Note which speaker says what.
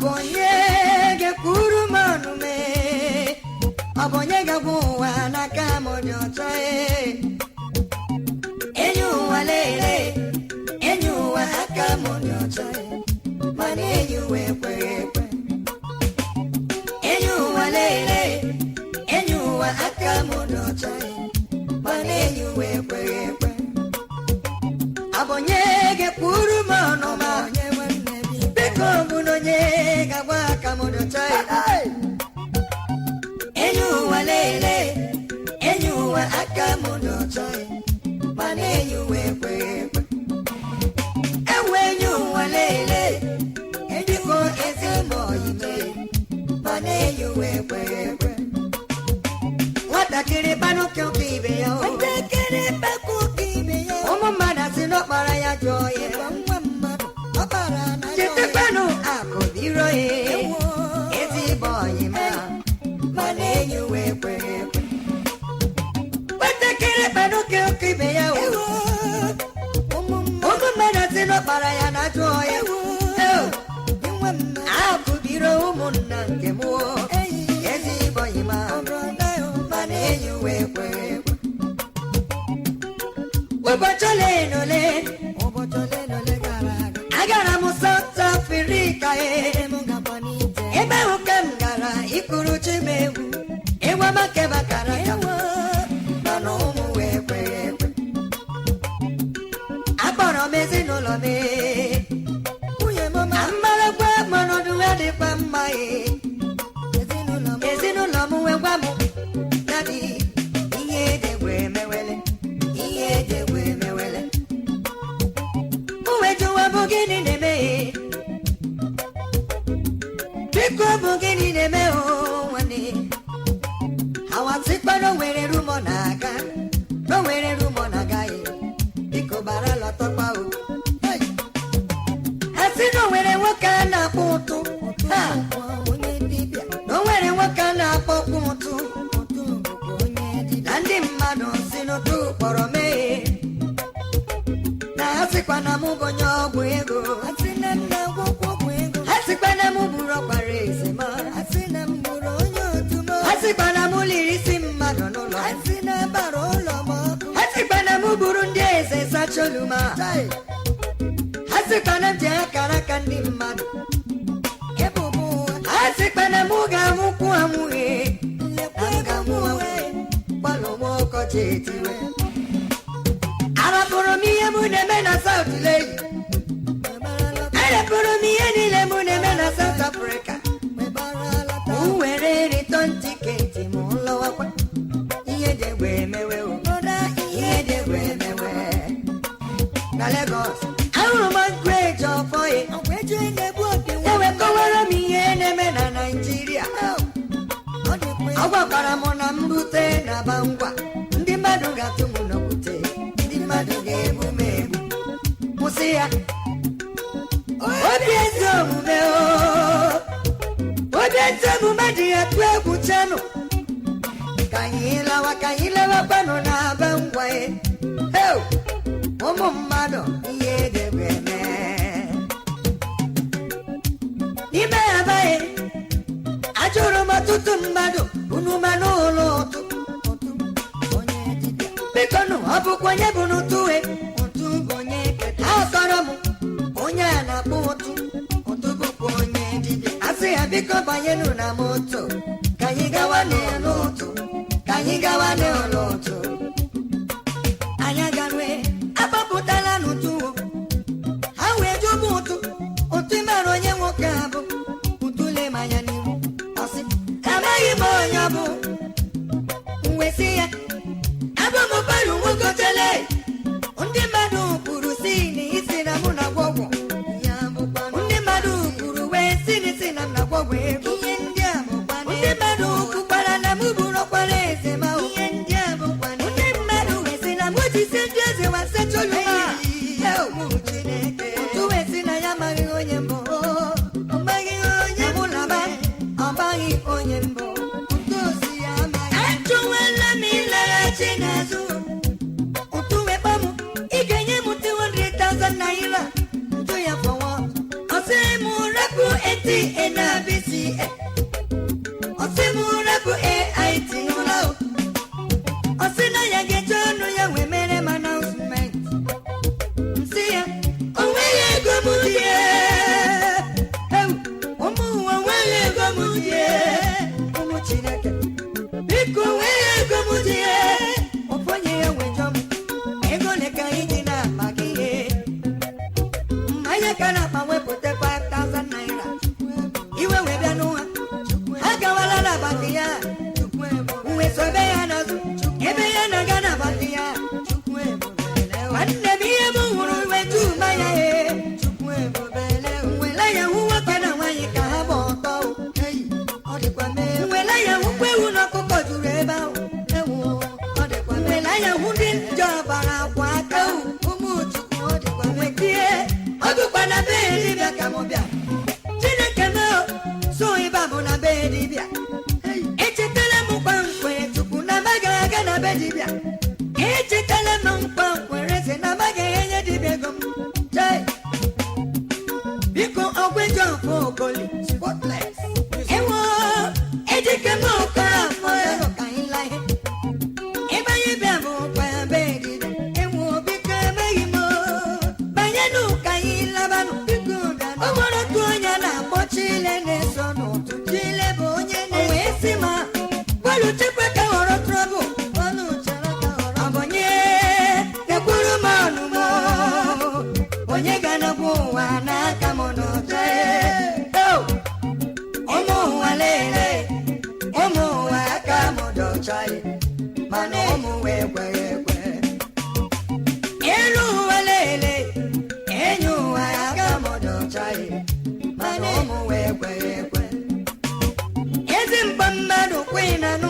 Speaker 1: Abonye kuru manume, abonye gabuwa n'Akam Di Ocha. Enyuwa lele, enyuwa Akam Di Ocha. Mana enyuwa ekwe. Enyuwa lele, enyuwa Akam Di Ocha. Mana enyuwa ekwe. Abonye kuru manuma, biko bunonye gabwa Akam Di Ocha. Enyuwa lele, enyuwa Akam Di Ocha. Mana enyuwa ekwe. Ewe enyuwa lele, biko ezimo ime. Mana enyuwa ekwe. Watakiri banu kibe ya. Watakiri baku kibe ya. Omumana sino para ya joye. Chitepanu akubiro ye. Ezimo ime. Mana enyuwa ekwe. Watakiri banu kibe ya. Omumana sino para ya na joye. Akubiro umunna nkemu. Ezimo ime. Mana enyuwa ekwe. Obotole nole agara mu South Africa ebe ukam gara ikuru chimewu ewa make bakara yawo mana umu ekwe. Akpọrọ m ezinụlọ m amara gwa manodu adịkwa mma ezinụlọ m wegwa m dadi ihe edegwe emewele Bugini neme, biko bugini neme o wani. Hawasikpa no were rumo naga ye. Biko bara lotokpa o. Asi no were waka na putu, ha. No were waka na putu. Nandi mmadu sino tu porome. Asikwa na mugo nyogu ego. Asina mugwo ego. Asikwa na muburo parese ma. Asina mburo nyotumo. Asikwa na mulirisi mmado nolo. Asina barolo mo. Asikwa na muburu ndeze sacholuma. Asikwa na mjakara kandi mmado. Ebubu. Asikwa na muga muku amuhe. Muga muwe. Palo moko chetiwe. Araporomiye muneme na South Lake. Araporomiye nile muneme na South Africa. Uwere return ticket mulo wakwa. Iye dewe mewe o. Iye dewe mewe. Na Lagos. Auru great job for it. Ewe kowara miye neme na Nigeria. Awa karamona mbute na bangwa. Ndi madu gatumu no kute. Musia Obiezo mumeo Obiezo mumadi ya kwebu chano Kanyila wapano na bangwae Heu Omo mmado Yede weme Nime abae Ajoro matutu mmado Unumano lotu Bekono abu kwenye bunutuwe Asaramu Onya na potu Otubu kwenye dide Asi abiko bayenu na moto Kanyigawane oloto Ayagarwe Apaputala nutu Hawe jobutu Otimaro nye wokabu Utule mayaniru Asi Kamayi monyabu Uwesia Abo mubaru mukotele Undi madu kuru sini isi na muna gogo. Undi madu kuru we sini na muna gogo. Undi madu kupara na muburo kwa leze ma. Undi Ezi mba mmadụ kwe na nụ